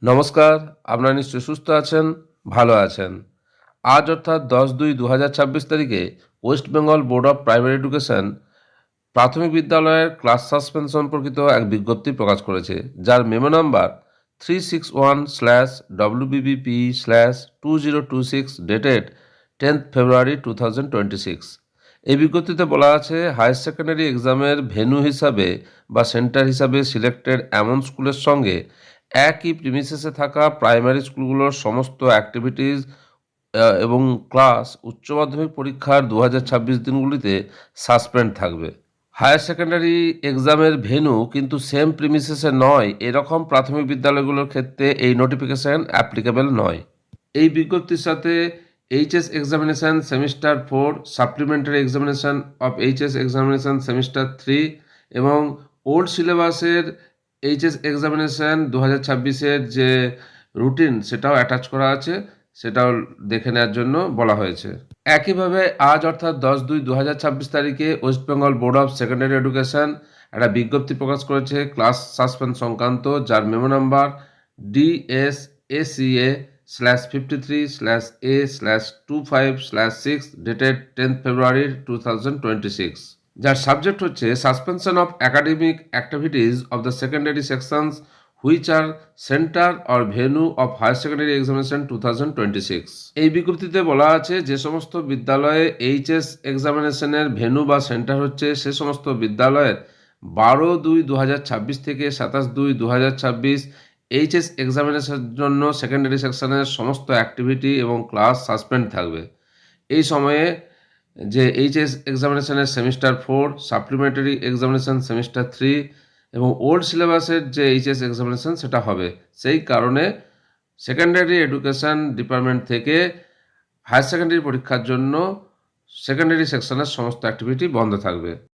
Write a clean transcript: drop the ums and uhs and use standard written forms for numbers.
নমস্কার, আপনারা নিশ্চয়ই সুস্থ আছেন, ভালো আছেন। আজ অর্থাৎ 10/2/2026 তারিখে West Bengal board of primary education প্রাথমিক বিদ্যালয়ের ক্লাস সাসপেন্স সম্পর্কিত এক বিজ্ঞপ্তি প্রকাশ করেছে, যার memo number 361/WBBP/2026 dated 10th February 2026। এই বিজ্ঞপ্তিতে বলা আছে, হায়ার সেকেন্ডারি এক্সামের ভেন্যু হিসাবে বা সেন্টার হিসাবে সিলেক্টেড এমন স্কুলের সঙ্গে একই প্রিমিসেসে থাকা প্রাইমারি স্কুলগুলোর সমস্ত অ্যাক্টিভিটিস এবং ক্লাস উচ্চ মাধ্যমিক পরীক্ষার 2026 দিনগুলিতে সাসপেন্ড থাকবে। হায়ার সেকেন্ডারি এক্সামের ভেন্যু কিন্তু সেম প্রিমিসেসে নয়, এরকম প্রাথমিক বিদ্যালয়গুলোর ক্ষেত্রে এই নোটিফিকেশান অ্যাপ্লিকেবল নয়। এই বিজ্ঞপ্তির সাথে HS examination semester 4, supplementary examination of HS examination semester 3 এবং ওল্ড সিলেবাসের এইচএস এক্সামিনেশান 2026-এর যে রুটিন সেটাও অ্যাটাচ করা আছে, সেটাও দেখে নেওয়ার জন্য বলা হয়েছে। একইভাবে আজ অর্থাৎ 10/2/2026 তারিখে West Bengal board of secondary education একটা বিজ্ঞপ্তি প্রকাশ করেছে ক্লাস সাসপেন্ড সংক্রান্ত, যার memo number DSACA/53/A/25/6 dated 10th February 2026, যার সাবজেক্ট হচ্ছে suspension of academic activities of the secondary sections which are centre or venue of higher secondary examination 2026। এই বিজ্ঞপ্তিতে বলা আছে, যে সমস্ত বিদ্যালয়ে এইচএস এক্সামিনেশনের ভেন্যু বা সেন্টার হচ্ছে সে সমস্ত বিদ্যালয়ের 12/2/2026 থেকে 27/2/2026 এইচএস এক্সামিনেশনের জন্য সেকেন্ডারি সেকশনের সমস্ত অ্যাক্টিভিটি এবং ক্লাস সাসপেন্ড থাকবে। এই সময়ে যে এইচএস এক্সামিনেশনের সেমিস্টার 4, সাপ্লিমেন্টারি এক্সামিনেশন সেমিস্টার 3 এবং ওল্ড সিলেবাসের যে এইচএস এক্সামিনেশন সেটা হবে। সেই কারণে সেকেন্ডারি এডুকেশন ডিপার্টমেন্ট থেকে হায়ার সেকেন্ডারি পরীক্ষার জন্য সেকেন্ডারি সেকশনের সমস্ত অ্যাক্টিভিটি বন্ধ থাকবে।